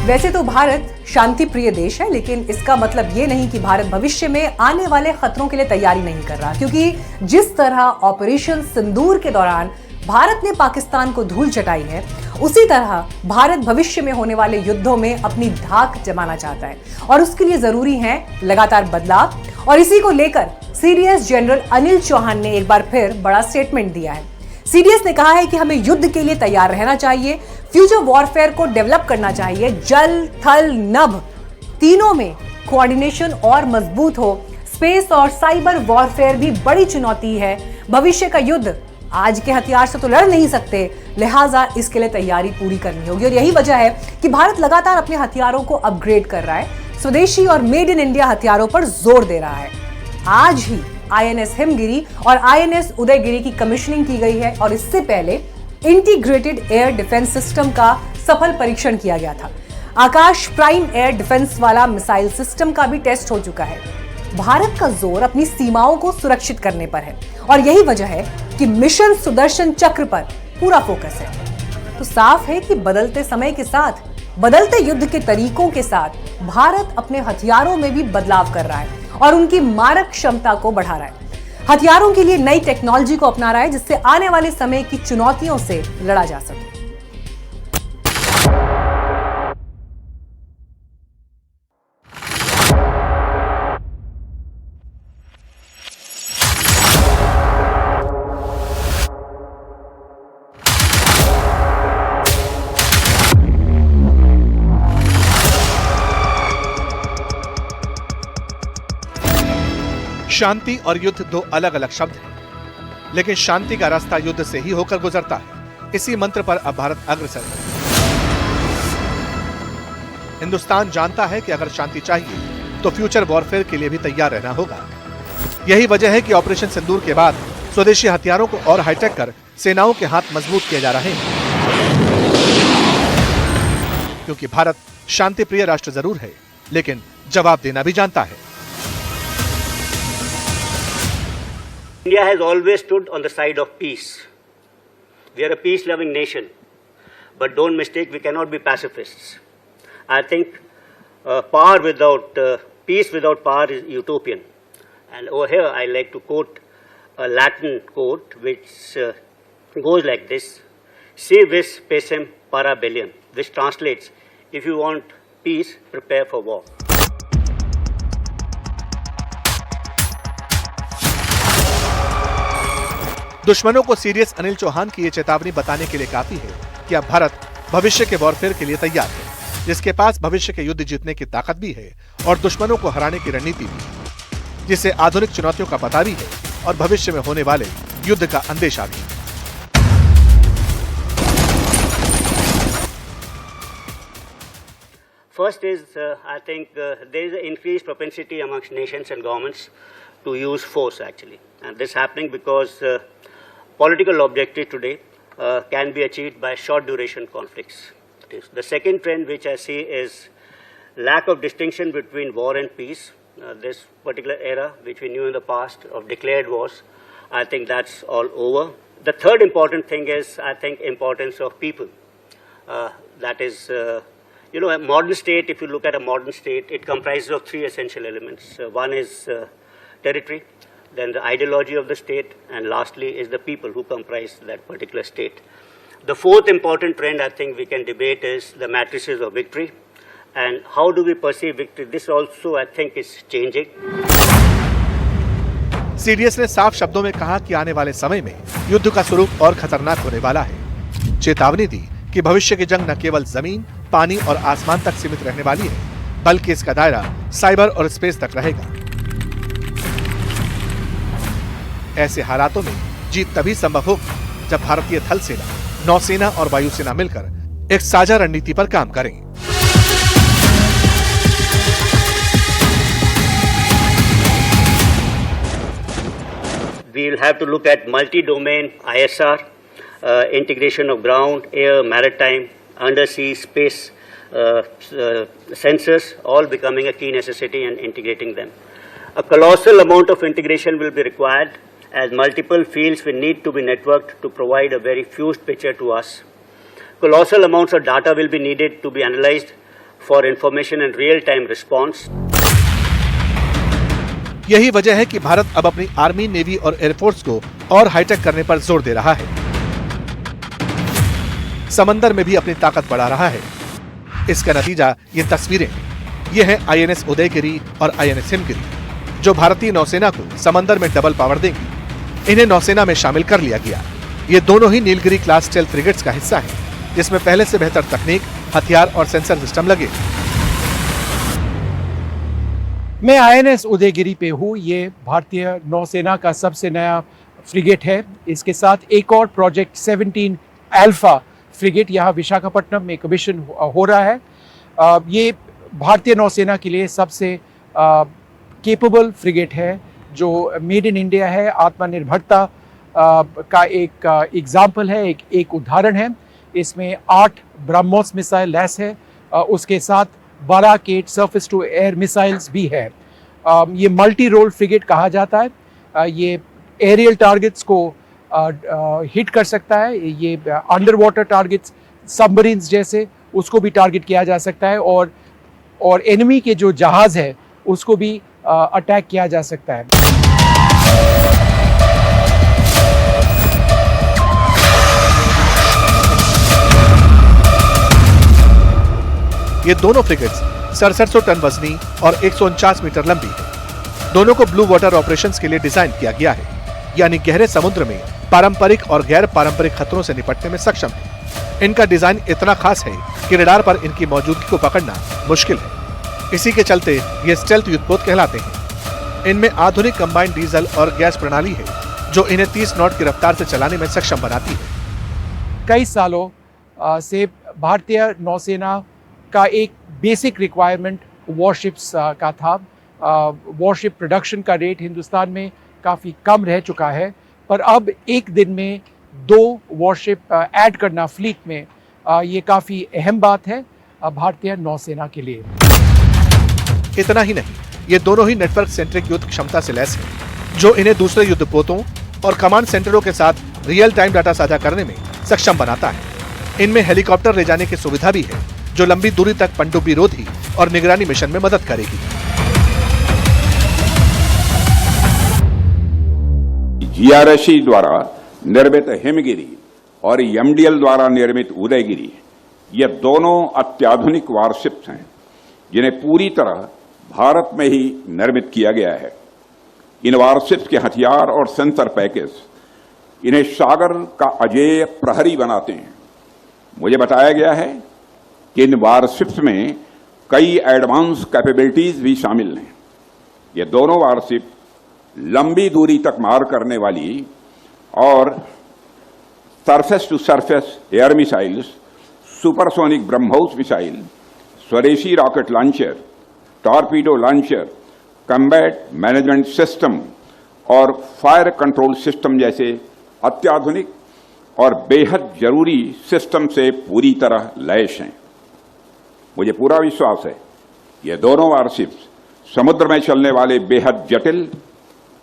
वैसे तो भारत शांति प्रिय देश है, लेकिन इसका मतलब ये नहीं कि भारत भविष्य में आने वाले खतरों के लिए तैयारी नहीं कर रहा, क्योंकि जिस तरह ऑपरेशन सिंदूर के दौरान भारत ने पाकिस्तान को धूल चटाई है, उसी तरह भारत भविष्य में होने वाले युद्धों में अपनी धाक जमाना चाहता है और उसके लिए जरूरी है लगातार बदलाव। और इसी को लेकर सीडीएस जनरल अनिल चौहान ने एक बार फिर बड़ा स्टेटमेंट दिया है। सीडीएस ने कहा है कि हमें युद्ध के लिए तैयार रहना चाहिए, फ्यूचर वॉरफेयर को डेवलप करना चाहिए, जल थल नभ तीनों में कोऑर्डिनेशन और मजबूत हो। स्पेस और साइबर वॉरफेयर भी बड़ी चुनौती है। भविष्य का युद्ध आज के हथियार से तो लड़ नहीं सकते, लिहाजा इसके लिए तैयारी पूरी करनी होगी। और यही वजह है कि भारत लगातार अपने हथियारों को अपग्रेड कर रहा है, स्वदेशी और मेड इन इंडिया हथियारों पर जोर दे रहा है। आज ही आईएनएस हिमगिरी और आईएनएस उदयगिरी की कमीशनिंग की गई है और इससे पहले इंटीग्रेटेड एयर डिफेंस सिस्टम का सफल परीक्षण किया गया था। आकाश प्राइम एयर डिफेंस वाला मिसाइल सिस्टम का भी टेस्ट हो चुका है। भारत का जोर अपनी सीमाओं को सुरक्षित करने पर है और यही वजह है कि मिशन सुदर्शन चक्र पर पूरा फोकस है। तो साफ है कि बदलते समय के साथ, बदलते युद्ध के तरीकों के साथ भारत अपने हथियारों में भी बदलाव कर रहा है और उनकी मारक क्षमता को बढ़ा रहा है। हथियारों के लिए नई टेक्नोलॉजी को अपना रहा है, जिससे आने वाले समय की चुनौतियों से लड़ा जा सके। शांति और युद्ध दो अलग अलग शब्द हैं, लेकिन शांति का रास्ता युद्ध से ही होकर गुजरता है। इसी मंत्र पर अब भारत अग्रसर है। हिंदुस्तान जानता है कि अगर शांति चाहिए तो फ्यूचर वॉरफेयर के लिए भी तैयार रहना होगा। यही वजह है कि ऑपरेशन सिंदूर के बाद स्वदेशी हथियारों को और हाईटेक कर सेनाओं के हाथ मजबूत किए जा रहे हैं, क्योंकि भारत शांति प्रिय राष्ट्र जरूर है, लेकिन जवाब देना भी जानता है। India has always stood on the side of peace. We are a peace-loving nation, but don't mistake, we cannot be pacifists. I think peace without power is utopian. And over here, I like to quote a Latin quote which goes like this: "Si vis pacem para bellium," which translates, "If you want peace, prepare for war." दुश्मनों को CDS Anil Chauhan की ये चेतावनी बताने के लिए काफी है कि अब भारत भविष्य के वॉरफेयर के लिए तैयार है, जिसके पास भविष्य के युद्ध जीतने की ताकत भी है और दुश्मनों को हराने की रणनीति भी, जिसे आधुनिक चुनौतियों का पता भी है और भविष्य में होने वाले युद्ध का अंदेशा भी। First is, I think there is an increased propensity amongst nations and governments to use force actually, and this happening because political objectives today can be achieved by short duration conflicts. The second trend which I see is lack of distinction between war and peace. This particular era which we knew in the past of declared wars, I think that's all over. The third important thing is, I think, importance of people. That is, a modern state, if you look at a modern state, it comprises of three essential elements. One is territory, then the ideology of the state, and lastly is the people who comprise that particular state. The fourth important trend I think we can debate is the matrices of victory and how do we perceive victory. This also I think is changing. CDS ने साफ शब्दों में कहा कि आने वाले समय में युद्ध का स्वरूप और खतरनाक होने वाला है। चेतावनी दी कि भविष्य की जंग न केवल जमीन, पानी और आसमान तक सीमित रहने वाली है, बल्कि इसका दायरा साइबर और स्पेस तक रहेगा। ऐसे हालातों में जीत तभी संभव होगी जब भारतीय थल सेना, नौसेना और वायुसेना मिलकर एक साझा रणनीति पर काम करें। We will have to look at multi-domain ISR, integration of ground, air, maritime, undersea, space sensors, all becoming a key necessity and integrating them. A colossal amount of integration will be required as multiple fields will need to be networked to provide a very fused picture to us. Colossal amounts of data will be needed to be analyzed for information and real-time response. यही वजह है कि भारत अब अपनी army, navy और air force को और hi tech करने पर जोर दे रहा है। समंदर में भी अपनी ताकत बढ़ा रहा है। इसका नतीजा ये तस्वीरें, ये हैं INS उदयगिरी और INS हिमगिरी, जो भारतीय नौसेना को समंदर में डबल पावर देंगी। इन्हें नौसेना में शामिल कर लिया गया। ये दोनों ही नीलगिरी क्लास स्टेल्थ फ्रिगेट्स का हिस्सा है, जिसमें पहले से बेहतर तकनीक, हथियार और सेंसर सिस्टम लगे। मैं INS उदयगिरी पे हूँ। ये भारतीय नौसेना का सबसे नया फ्रिगेट है। इसके साथ एक और प्रोजेक्ट 17 अल्फा फ्रिगेट यहाँ विशाखापट्टनम में कमीशन हो रहा है। ये भारतीय नौसेना के लिए सबसे केपेबल फ्रिगेट है, जो मेड इन इंडिया है, आत्मनिर्भरता का एक एग्जाम्पल है, एक उदाहरण है। इसमें 8 ब्रह्मोस मिसाइल लैस है, उसके साथ 12 केट सरफेस टू एयर मिसाइल्स भी है। ये मल्टी रोल फ्रिगेट कहा जाता है। ये एरियल टारगेट्स को हिट कर सकता है। ये अंडर वाटर टारगेट्स, सबमरीन्स जैसे, उसको भी टारगेट किया जा सकता है, और एनिमी के जो जहाज है उसको भी अटैक किया जा सकता है। ये दोनों फ्रिगेट्स 6700 टन वजनी और 149 मीटर लंबी है। दोनों को ब्लू वाटर ऑपरेशंस के लिए डिजाइन किया गया है, यानी गहरे समुद्र में पारंपरिक और गैर पारंपरिक खतरों से निपटने में सक्षम है। इनका डिजाइन इतना खास है कि रडार पर इनकी मौजूदगी को पकड़ना मुश्किल है। इसी के चलते ये स्टेल्थ युद्धपोत कहलाते हैं। इनमें आधुनिक कंबाइंड डीजल और गैस प्रणाली है, जो इन्हें 30 नॉट की रफ्तार से चलाने में सक्षम बनाती है। कई सालों से भारतीय नौसेना का एक बेसिक रिक्वायरमेंट वॉरशिप्स का था। वॉरशिप प्रोडक्शन का रेट हिंदुस्तान में काफ़ी कम रह चुका है, पर अब एक दिन में 2 वॉरशिप ऐड करना फ्लीट में, ये काफ़ी अहम बात है भारतीय नौसेना के लिए। इतना ही नहीं, ये दोनों ही नेटवर्क सेंट्रिक युद्ध क्षमता से लैस हैं, जो इन्हें दूसरे युद्धपोतों और कमांड सेंटरों के साथ रियल टाइम डाटा साझा करने में सक्षम बनाता है। इनमें हेलीकॉप्टर ले जाने की सुविधा भी है, जो लंबी दूरी तक पनडुब्बी रोधी और निगरानी मिशन में मदद करेगी। GRSE द्वारा निर्मित हिमगिरी और MDL द्वारा निर्मित उदयगिरी, ये दोनों अत्याधुनिक वारशिप्स हैं, जिन्हें पूरी तरह भारत में ही निर्मित किया गया है। इन वारशिप्स के हथियार और सेंसर पैकेज इन्हें सागर का अजेय प्रहरी बनाते हैं। मुझे बताया गया है कि इन वारशिप्स में कई एडवांस कैपेबिलिटीज भी शामिल हैं। ये दोनों वारशिप लंबी दूरी तक मार करने वाली और surface to surface air missiles, supersonic BrahMos missile, स्वदेशी rocket launcher, torpedo launcher, combat management system और फायर कंट्रोल सिस्टम जैसे अत्याधुनिक और बेहद जरूरी सिस्टम से पूरी तरह लैस हैं। मुझे पूरा विश्वास है ये दोनों वारशिप्स समुद्र में चलने वाले बेहद जटिल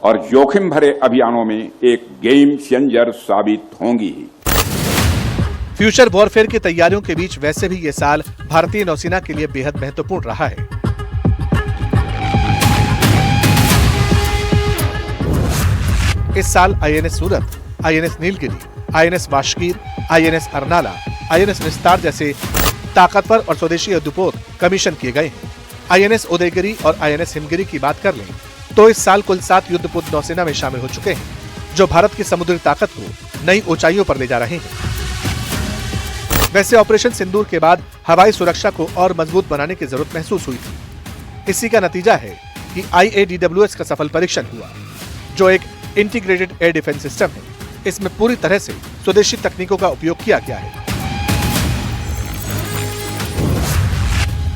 और जोखिम भरे अभियानों में एक गेम चेंजर साबित होंगी ही। फ्यूचर वॉरफेयर की तैयारियों के बीच वैसे भी ये साल भारतीय नौसेना के लिए बेहद महत्वपूर्ण रहा है। इस साल INS सूरत, INS Nilgiri, INS वाशकीर, INS Arnala, INS विस्तार जैसे ताकतवर और स्वदेशी युद्धपोत कमीशन किए गए हैं। INS उदयगिरी और INS हिमगिरी की बात कर लें तो इस साल कुल 7 युद्धपोत नौसेना में शामिल हो चुके हैं, जो भारत की समुद्री ताकत को नई ऊंचाइयों पर ले जा रहे हैं। वैसे ऑपरेशन सिंदूर के बाद हवाई सुरक्षा को और मजबूत बनाने की जरूरत महसूस हुई थी। इसी का नतीजा है कि IADWS का सफल परीक्षण हुआ, जो एक इंटीग्रेटेड एयर डिफेंस सिस्टम है। इसमें पूरी तरह से स्वदेशी तकनीकों का उपयोग किया गया है।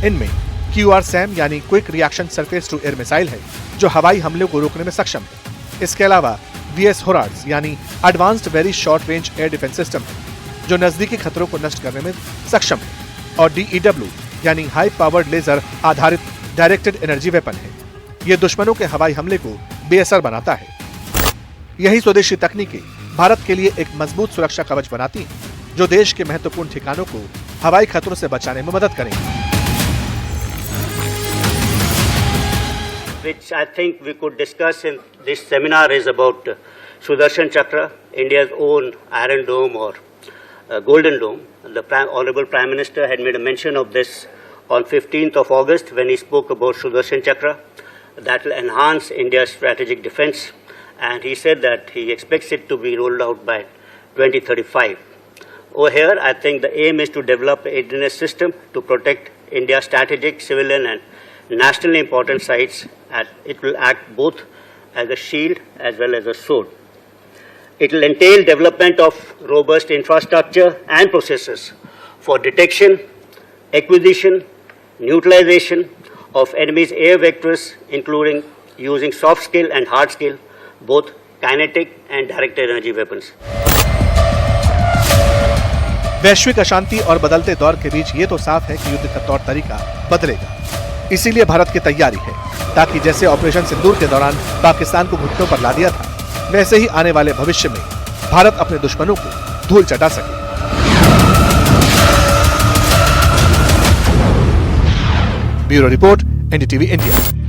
इनमें QRSAM यानी quick reaction surface to air missile है, जो हवाई हमलों को रोकने में सक्षम है। इसके अलावा VS होरार्ड्स यानी advanced very short range air defence system है, जो नजदीकी खतरों को नष्ट करने में सक्षम है। और DEW यानी हाई पावर्ड लेजर आधारित डायरेक्टेड एनर्जी वेपन है। यह दुश्मनों के हवाई हमले को बेअसर बनाता है। यही स्वदेशी तकनीकें भारत के लिए एक मजबूत सुरक्षा कवच बनाती हैं, जो देश के महत्वपूर्ण ठिकानों को हवाई खतरों से बचाने में मदद करेंगी। which I think we could discuss in this seminar is about Sudarshan Chakra, India's own Iron Dome or Golden Dome. The Honorable Prime Minister had made a mention of this on 15th of August when he spoke about Sudarshan Chakra. That will enhance India's strategic defense, and he said that he expects it to be rolled out by 2035. Over here, I think the aim is to develop a readiness system to protect India's strategic, civilian and nationally important sites, and it will act both as a shield as well as a sword. It will entail development of robust infrastructure and processes for detection, acquisition, neutralization of enemy's air vectors, including using soft skill and hard skill, both kinetic and directed energy weapons. वैश्विक अशांति और बदलते दौर के बीच ये तो साफ है कि युद्ध का तौर तरीका बदलेगा। इसीलिए भारत की तैयारी है, ताकि जैसे ऑपरेशन सिंदूर के दौरान पाकिस्तान को घुटनों पर ला दिया था, वैसे ही आने वाले भविष्य में भारत अपने दुश्मनों को धूल चटा सके। Bureau report, NDTV India.